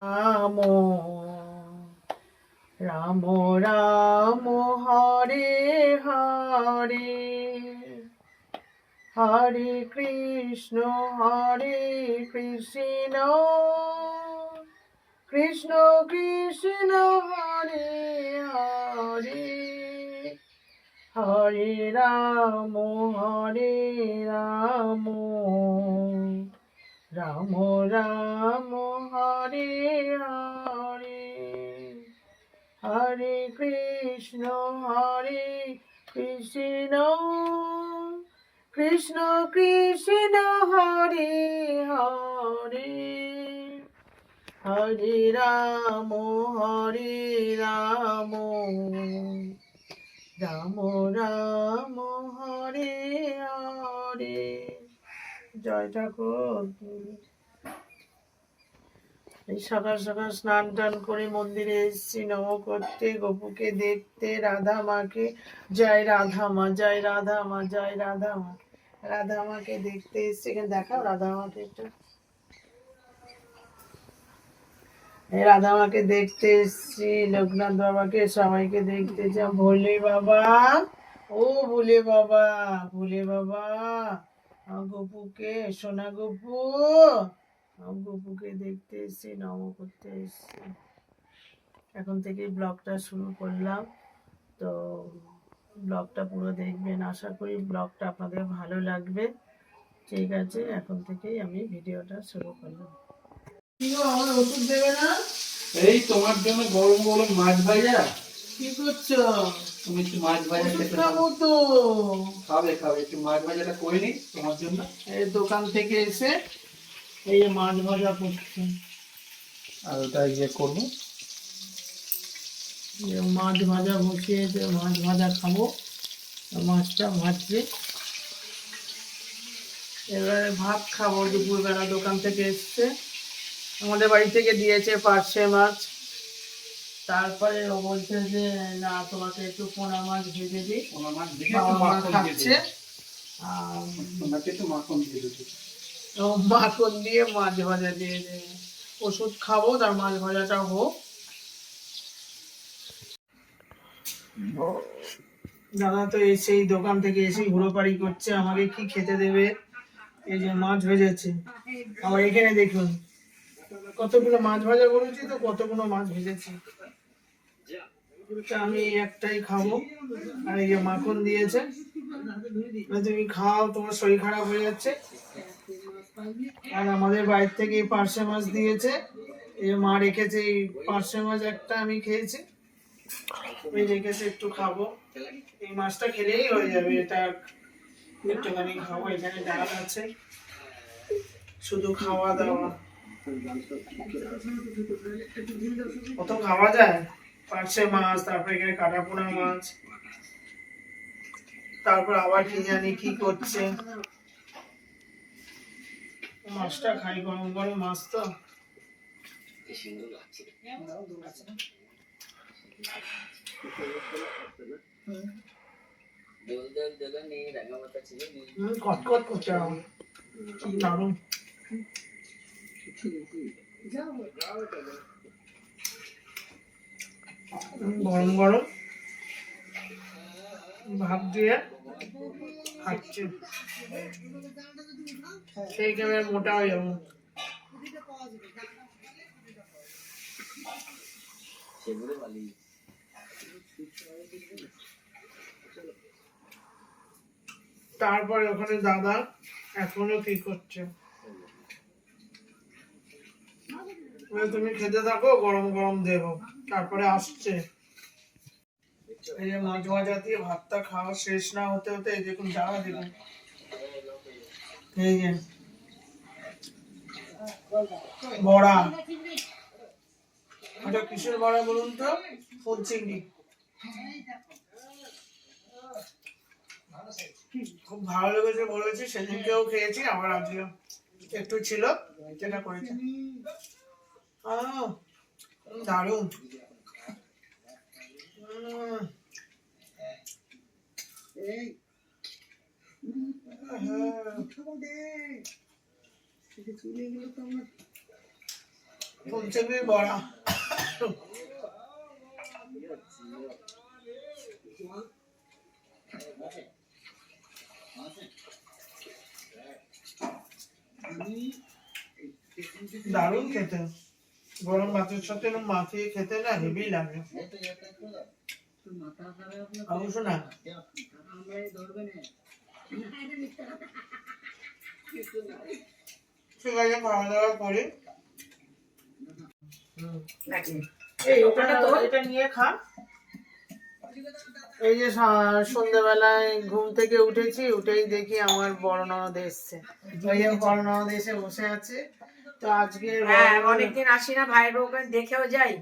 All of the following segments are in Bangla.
রাম রাম রাম হরে হরে হরে কৃষ্ণ কৃষ্ণ কৃষ্ণ হরে হরে হরে রাম রাম রাম হরে হরে হরে কৃষ্ণ কৃষ্ণ কৃষ্ণ হরে হরে হরে রাম রাম রাম হরে হরে। জয় ঠাকুর। এই সকাল সকাল স্নান টান করে মন্দিরে এসেছি নম করতে, গপুকে দেখতে, রাধা মাকে। জয় রাধা মা, জয় রাধা মা, জয় রাধা মা। রাধা মাকে দেখতে এসেছি। এখানে দেখাও রাধা মাকে একটু। রাধা মাকে দেখতে এসেছি, লোকনাথ বাবাকে, সবাইকে দেখতে যা। ভোলে বাবা, ও ভোলে বাবা, ভোলে বাবা, গপুকে, সোনা গপু, গপুকে দেখতে এসেছি, নম করতে এসেছি। এখন থেকে ব্লগটা শুরু করলাম, তো ব্লগটা পুরো দেখবেন। আশা করি ব্লগটা আপনাদের ভালো লাগবে। ঠিক আছে, এখন থেকেই আমি ভিডিওটা শুরু করলাম। কি গো, আমার ওষুধ দেবে না? এই তোমার জন্য গরম গরম মাছ ভাজা। কি করছো? তুমি একটু মাছ ভাজা খেতে খাবো তো। খাবে খাবে, একটু মাছ ভাজাটা করে নি তোমার জন্য। এই দোকান থেকে এসে এই মাছ ভাজা করছি। আর ওটা ইয়ে করবো, মাছ ভাজা বসিয়েছে, মাছ ভাজা খাবো। মাছটা ভাজছে, এবারে ভাত খাবো। দুপুরবেলা দোকান থেকে এসছে, আমাদের বাড়ি থেকে দিয়েছে পার্শে মাছ। তারপরে ও বলছে যে না, তোমাকে একটু পোনা মাছ ভেজে দিই। পোনা মাছ বাবা মা খাচ্ছে, একটু মাখন দিয়ে দেবো। ও মাখন দিয়ে মাছ ভাজা দিয়ে দেবে। ওষুধ খাবো, তার মাছ ভাজাটা হোক। দাদা তো এসেই দোকান থেকে এসে ঘুরোপাড়ি করছে, আমাকে কি খেতে দেবে। এই যে মাছ ভেজেছে, আবার এখানে দেখুন কতগুলো মাছ ভাজা করেছি, তো কতগুলো মাছ ভেজেছি। আমি একটাই খাবো। আর এই যে মাখন দিয়েছে, তুমি খাও, তোমার শরীর খারাপ হয়ে যাচ্ছে। আর আমাদের বাইরে থেকে পার্শে মাছ দিয়েছে, এই মা রেখেছে, এই পার্শে মাছ একটা আমি খেয়েছি, ওই রেখেছে, একটু খাবো। এই মাছটা খেলেই হয়ে যাবে, এটা একটুখানি খাবো। এখানে ডাল আছে, শুধু খাওয়া দাওয়া। কত খাওয়া যায়, পার্শে মাছ, তারপর এখানে কাটাপোনা মাছ, তারপর আবার কি জানি কি করছে। মাছটা খাই, গরম গরম মাছ তো। কটকট করছে, দারুন। গরম গরম ভাত দিয়ে খাচ্ছি, সেই কেমন মোটা হয়ে যাবো। তারপরে ওখানে দাদা এখনো কি করছে, তুমি খেতে থাকো, গরম গরম দেবো, তারপরে আসছে। এই যে মাছ ভাজা দিয়ে ভাতটা খাওয়া শেষ না হতে হতে এই দেখুন দাদা, দেখুন এই যে বড়া। ওটা কিসের বড়া বলুন তো? ফুল চিংড়ি। খুব ভালো লেগেছে বলেছি, সেদিনকেও খেয়েছি, আবার আজকে একটু ছিল, যেটা করেছে দারুন। ফুলকপি বড়া। দারুণ খেতে, গরম ভাতের সাথে মাখিয়ে খেতে না হেভি লাগে। অবশ্য না ঠিক আছে, খাওয়া দাওয়া করে এটা নিয়ে খা। এই যে সন্ধ্যাবেলায় ঘুম থেকে উঠেছি, উঠেই দেখি আমার বড় ননদ এসছে। ওই যে বড় ননদ এসে বসে আছে। তো আজকে অনেকদিন আসি না, ভাইয়ের বউকে দেখেও যাই।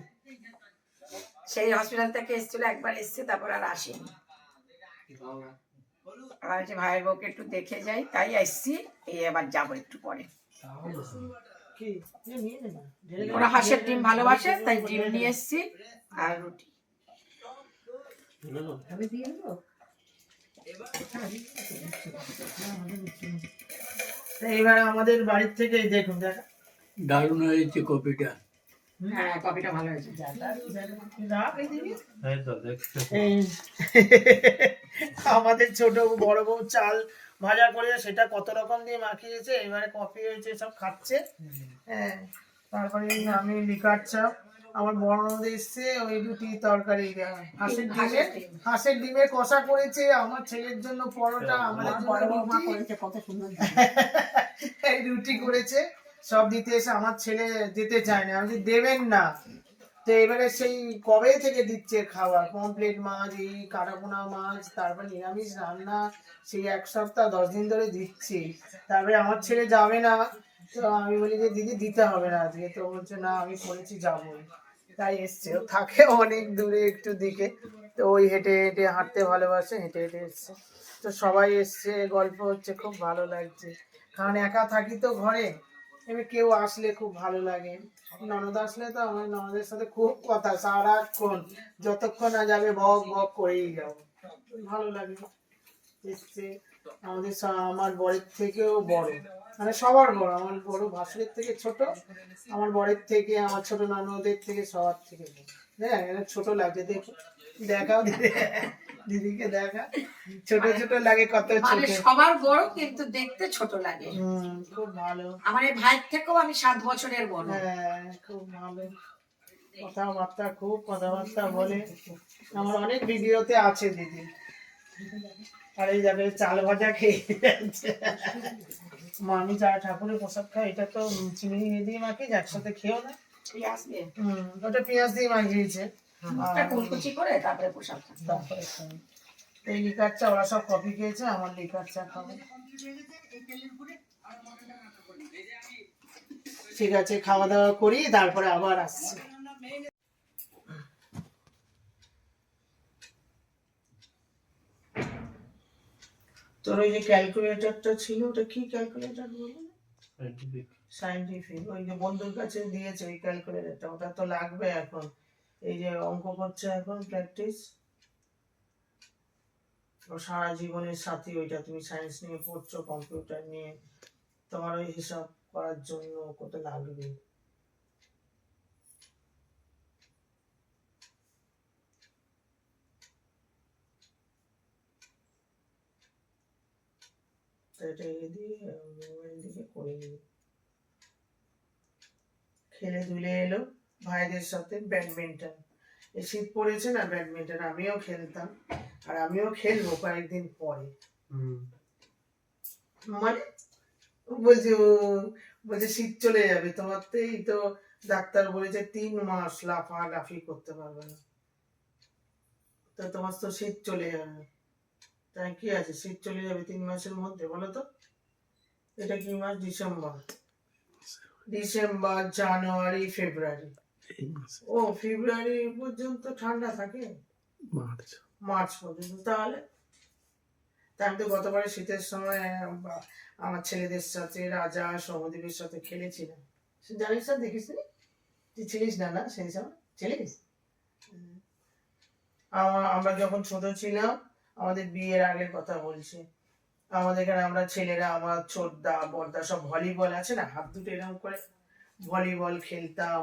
সেই হসপিটাল থেকে এসেছিল, একবার এসছে, তারপর আর আসেনি। আর যে ভাইয়ের বউকে একটু দেখে যাই, তাই আসছি। এই এবার যাবো একটু পরে। ওরা হাঁসের ডিম ভালোবাসে, তাই ডিম নিয়ে এসছি আর রুটি। এইবার আমাদের বাড়ির থেকে দেখুন, দেখা দারুণ হয়েছে কপিটা। হ্যাঁ, কপিটা ভালো হয়েছে। আমাদের ছোট বড় বউ চাল ভাজা করে সেটা কত রকম দিয়ে মাখিয়েছে, এবারে কফি হয়েছে, সব খাচ্ছে। হ্যাঁ, তারপরে আমি লিকার চাপ, আমার বড় ননদ এসছে, ওই রুটি তরকারি হাঁসের ডিমের কষা করেছে, আমার ছেলের জন্য পরোটা, আমাদের কত সুন্দর এই রুটি করেছে, সব দিতে এসে আমার ছেলে দিতে চায় না, আমি দেবেন না। তো এবারে সেই কবে থেকে দিচ্ছে খাবার, পমপ্লেট মাছ, এই কাটাপোনা মাছ, তারপর নিরামিষ রান্না, সেই 1 সপ্তাহ 10 দিন ধরে দিচ্ছি। তারপরে আমার ছেলে যাবে না, তো আমি বলি যে দিদি দিতে হবে না আজকে, তো বলছে না আমি করেছি যাবো, তাই এসছে। ও থাকে অনেক দূরে একটু দিকে, তো ওই হেঁটে হেঁটে হাঁটতে ভালোবাসে, হেঁটে হেঁটে এসছে। তো সবাই এসছে, গল্প হচ্ছে, খুব ভালো লাগছে। কারণ একা থাকি তো ঘরে, এবার কেউ আসলে খুব ভালো লাগে। ননদ আসলে তো আমার ননদের সাথে খুব কথা, সারাক্ষণ যতক্ষণ না যাবে বক বক করেই যাবো, ভালো লাগে। এসছে আমাদের আমার বরের থেকেও বড়, মানে সবার বড়, আমার বড় ভাসুরের থেকে ছোট, আমার বরের থেকে, আমার ছোট ননদের থেকে, সবার থেকে বড়। হ্যাঁ, ছোট লাগছে, দেখো দেখাও দিদিকে দেখা, ছোট ছোট লাগে, কত ছোট। সবার বড় কিন্তু দেখতে ছোট লাগে। খুব ভালো। আমার এই ভাইয়ের থেকেও আমি 7 বছরের বড়। হ্যাঁ, খুব ভালো কথাবার্তা, খুব কথাবার্তা বলে, আমার অনেক ভিডিওতে আছে দিদি। আর এই যাবে চাল ভাজা খেয়ে যাচ্ছে। আমি যারা ঠাকুরের প্রসাদ খাই, এটা তো চিনি দিয়ে মাখি, একসাথে খেয়েও না। ওটা পেঁয়াজ দিয়ে মাখিয়েছে, কুচি করে তারপরে প্রসাদ তারপরে এই লিকার চা, ওরা সব কফি খেয়েছে, আমার লিকার চা খাবো। ঠিক আছে, খাওয়া দাওয়া করি, তারপরে আবার আসছি। তোর ওই যে ক্যালকুলেটরটা ছিল, ওটা কি ক্যালকুলেটর বলে? সায়েন্টিফিক, ওই যে বন্ধুর কাছে দিয়েছে ওই ক্যালকুলেটরটা, ওটা তো লাগবে এখন। এই যে অঙ্ক করছে এখন প্র্যাকটিস, ও সারা জীবনের সাথী ওইটা। তুমি সায়েন্স নিয়ে পড়ছো, কম্পিউটার নিয়ে, তোমার ওই হিসাব করার জন্য কত লাগবে। এটা দিয়ে মোবাইল দিকে করে নিই। খেলে ধুলে এলো ভাইদের সাথে ব্যাডমিন্টন, এই শীত পড়েছে না, ব্যাডমিন্টন আমিও খেলতাম, আর আমিও খেলবো কয়েকদিন পরে। মানে বলছে শীত চলে যাবে তোমার, তো ডাক্তার বলেছে 3 মাস লাফালাফি করতে পারবে না, তো তোমার তো শীত চলে যাবে। তাই কি আছে, শীত চলে যাবে 3 মাসের মধ্যে, বলো তো? এটা কি মাস? ডিসেম্বর, জানুয়ারি, ফেব্রুয়ারি। ও, ফেব্রুয়ারি পর্যন্ত ঠান্ডা থাকে, মার্চ পর্যন্ত। তাহলে আমি তো গতবারে শীতের সময় আমার ছেলেদের সাথে, রাজা সৌমদীপের সাথে খেলেছিলাম, জানিস না? দেখিস নি? তুই ছিলিস না? না, সেই সময় ছিলিস? আমরা যখন ছোট ছিলাম, আমাদের বিয়ের আগের কথা বলছি, আমাদের এখানে আমরা ছেলেরা, আমার ছোটদা বড়দা সব ভলিবল আছে না, হাত দুটো এরকম করে ভলিবল খেলতাম,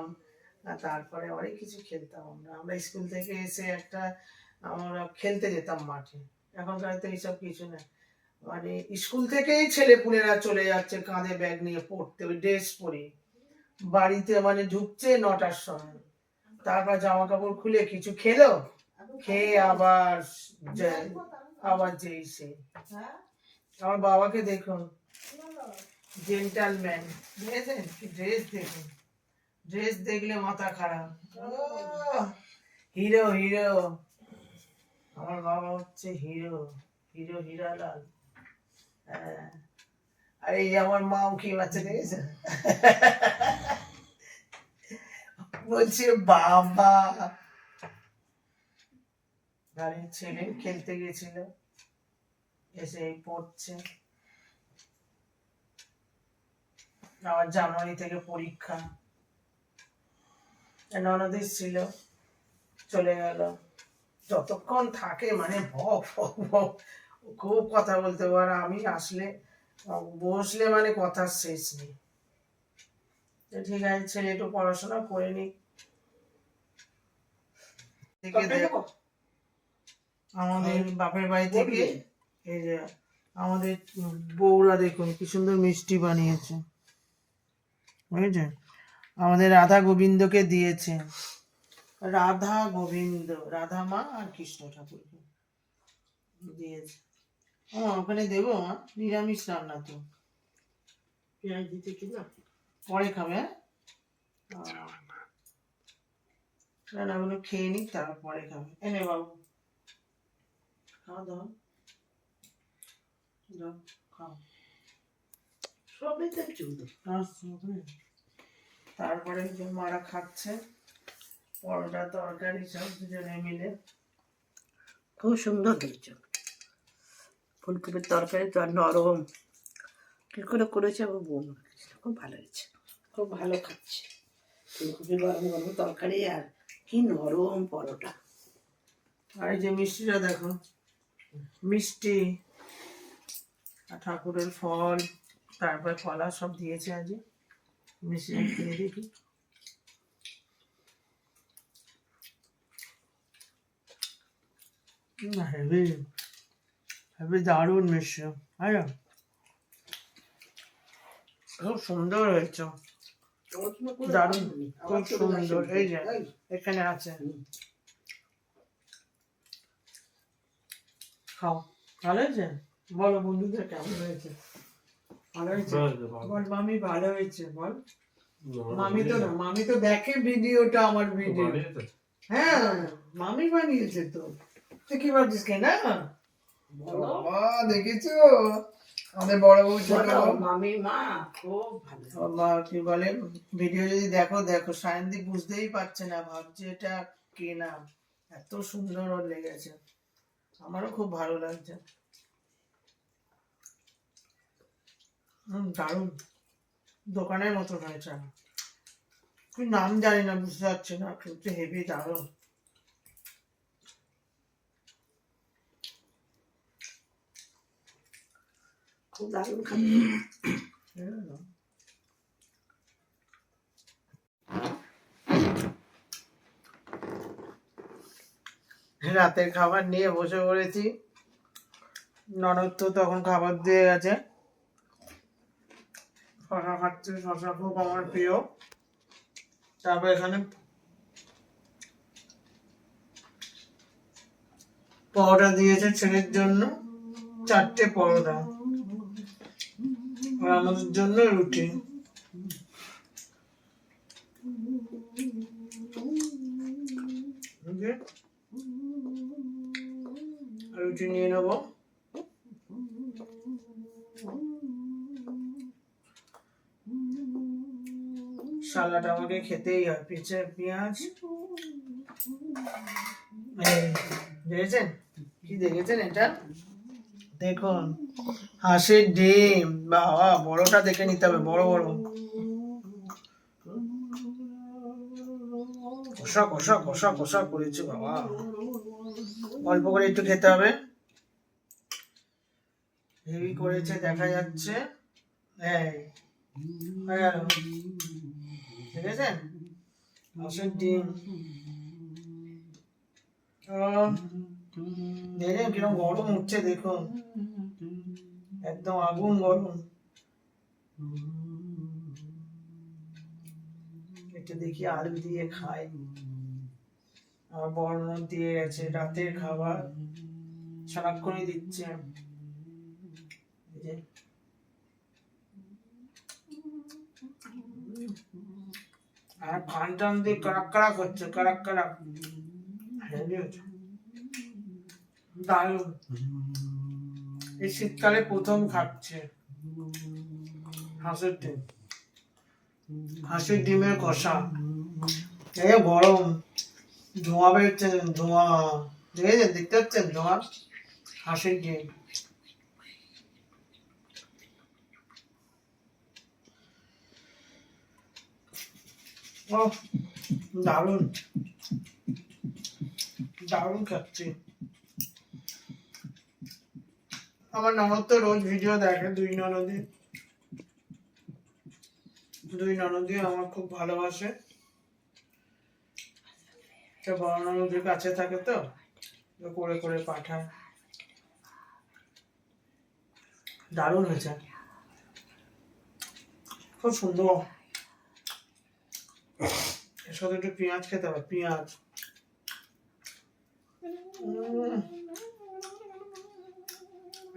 আর তারপরে অনেক কিছু খেলতাম। আমরা স্কুল থেকে এসে আমরা খেলতে যেতাম মাঠে। এখনকার তো এইসব কিছু না, মানে স্কুল থেকেই ছেলেপুলেরা চলে যাচ্ছে কাঁধে ব্যাগ নিয়ে পড়তে, ওই ড্রেস পরে বাড়িতে মানে ঢুকছে 9টার সময়, তারপর জামা কাপড় খুলে কিছু খেলো, খেয়ে আবার যেই সে। আমার বাবাকে দেখুন, জেন্টালম্যান, দেখেছেন কি ড্রেস? দেখুন ড্রেস দেখলে মাথা খারাপ, হিরো হিরো। আমার বাবা হচ্ছে হিরো, হিরো হীরালাল। হ্যাঁ, আর এই যে আমার মাও কি বাচ্চা দেখেছে, বলছে বাবা। গাড়ির ছেলে খেলতে গেছিল, এসে পড়ছে। আমার জানুয়ারি থেকে পরীক্ষা, ননদের ছিল, চলে গেল। যতক্ষণ থাকে মানে ভক ভক ভক, খুব কথা বলতে পারে। আমি আসলে বসলে মানে কথার শেষ নেই। ঠিক আছে, ছেলে একটু পড়াশোনা করে নি। দেখো আমাদের বাপের বাড়ি থেকে এই যে আমাদের বউরা দেখুন কি সুন্দর মিষ্টি বানিয়েছে, বুঝেছেন? আমাদের রাধা গোবিন্দকে দিয়েছে, রাধা গোবিন্দ, রাধা মা আর কৃষ্ণ ঠাকুরকে দিয়েছে। ওখানে দেবো, নিরামিষ রান্না তো, পেঁয়াজ দিতে কি না, পরে খাবে। রান্নাগুলো খেয়ে নিক, তারপরে খাবে। এনে বাবু খাওয়া দাও, খাও। তারপরে মারা খাচ্ছে পরোটা তরকারি সব দুজনে মিলে। খুব সুন্দর হয়েছে ফুলকপির তরকারি, তো নরম কি করে করেছে আমার বোন, খুব ভালো হয়েছে, খুব ভালো খাচ্ছে। ফুলকপি গরম গরম তরকারি আর কি নরম পরোটা। আর এই যে মিষ্টিটা দেখো, মিষ্টি আর ঠাকুরের ফল, তারপরে কলা সব দিয়েছে আজ। মিষ্টি খেয়ে দেখি। হেভি হেভি, দারুণ মিষ্টি, খুব সুন্দর হয়েছে, দারুণ, খুব সুন্দর। এই যে এখানে আছে, খাও। ভালো হয়েছে? বলো বন্ধুদের কেমন হয়েছে? ভালো হয়েছে বল মামি, ভালো হয়েছে বল। মামি তো না, মামি তো দেখে ভিডিওটা, আমার ভিডিও। হ্যাঁ, মামি বানিয়েছে তো, তুই কি ভাবছিস কে না? বাবা দেখেছো আমাদের বড় বউ ছোট বউ, মামি মা খুব ভালো। মা কি বলে, ভিডিও যদি দেখো দেখো, সায়ন্তি বুঝতেই পারছে না, ভাবছে এটা কে না, এত সুন্দর ওর লেগেছে। আমারও খুব ভালো লাগছে, দারুণ, দোকানের মতো হয়েছে। তুই নাম জানি না, বুঝতে পারছি না, সত্যি হেভি দারুণ। খুব দারুণ খাবে। রাতের খাবার নিয়ে বসে পড়েছি, ননদ তো তখন খাবার দিয়ে গেছে, শশা খাচ্ছে, শশা খুব আমার প্রিয়। তারপর এখানে পরোটা দিয়েছে ছেলের জন্য, 4টে পরোটা, আর আমাদের জন্য রুটি। রুটি নিয়ে নেবো। সালাড আমাকে খেতেই হয়, পেঁয়াজ। দেখেছেন কি, দেখেছেন এটা দেখুন, হাঁসের ডিম, বাবা বড়টা দেখে নিতে হবে, বড় বড়, কষা কষা কষা কষা করেছে বাবা, অল্প করে একটু খেতে হবে, হেভি করেছে দেখা যাচ্ছে। এই হয়ে গেল। ঠিক আছে? হাঁসের ডিম দেখেন কিরকম গরম উঠছে, দেখুন একদম আগুন গরম। একটু দেখি আলু দিয়ে খাই। আমার বর্ণ দিয়ে গেছে রাতের খাবার, সারাক্ষণই দিচ্ছে। এই যে আর ফান টান দিয়ে কারাক কারাক হচ্ছে, কারাক কারাক। হেভি হচ্ছে, দারুণ। এই শীতকালে প্রথম খাচ্ছে হাঁসের ডিম, হাঁসের ডিমের কষা। এই গরম ধোঁয়া বেরোচ্ছে, ধোঁয়া দেখেছেন, দেখতে পাচ্ছেন ধোঁয়া? হাঁসের ডিম ও দারুণ, দারুণ খাচ্ছি। আমার ননদ তো রোজ ভিডিও দেখে, দুই ননদই আমার খুব ভালোবাসে। বড় ননদের কাছে থাকে তো করে করে পাঠায়। দারুণ হয়েছে, খুব সুন্দর। এর সাথে একটু পেঁয়াজ খেতে হবে, পেঁয়াজ।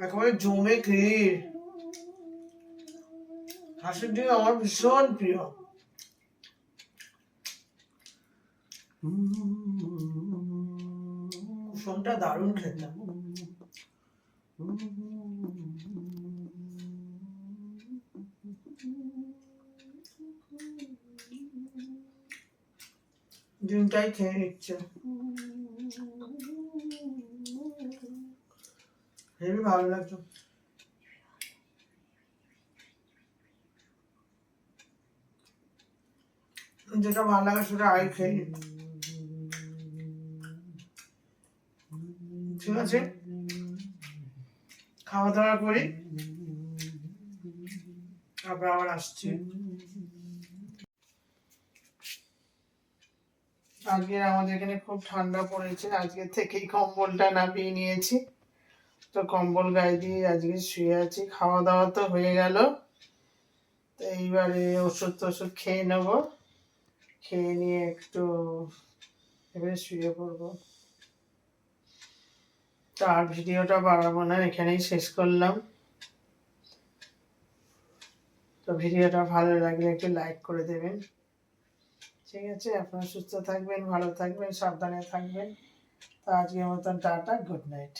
একেবারে জমে ক্ষীর। হাঁসের ডিম আমার ভীষণ প্রিয়। কুসুমটা দারুণ খেতে। ডিমটাই খেয়ে নিচ্ছে, হেবি ভালো লাগছে। যেটা ভালো লাগে সেটা আগে খেয়ে নিই। ঠিক আছে, খাওয়া দাওয়া করি, তারপর আবার আসছি। আজকে আমাদের এখানে খুব ঠান্ডা পড়েছে, আজকে থেকেই কম্বলটা নামিয়ে নিয়েছি। তো কম্বল গায়ে দিয়ে আজকে শুয়ে আছি। খাওয়া দাওয়া তো হয়ে গেল, তো এইবারে ওষুধ টষুধ খেয়ে নেব, খেয়ে নিয়ে একটু এবারে শুয়ে পড়বো। তো আর ভিডিওটা বাড়াবো না, এখানেই শেষ করলাম। তো ভিডিওটা ভালো লাগলে একটু লাইক করে দেবেন। ঠিক আছে, আপনারা সুস্থ থাকবেন, ভালো থাকবেন, সাবধানে থাকবেন। তো আজকের মতন টাটা, গুড নাইট।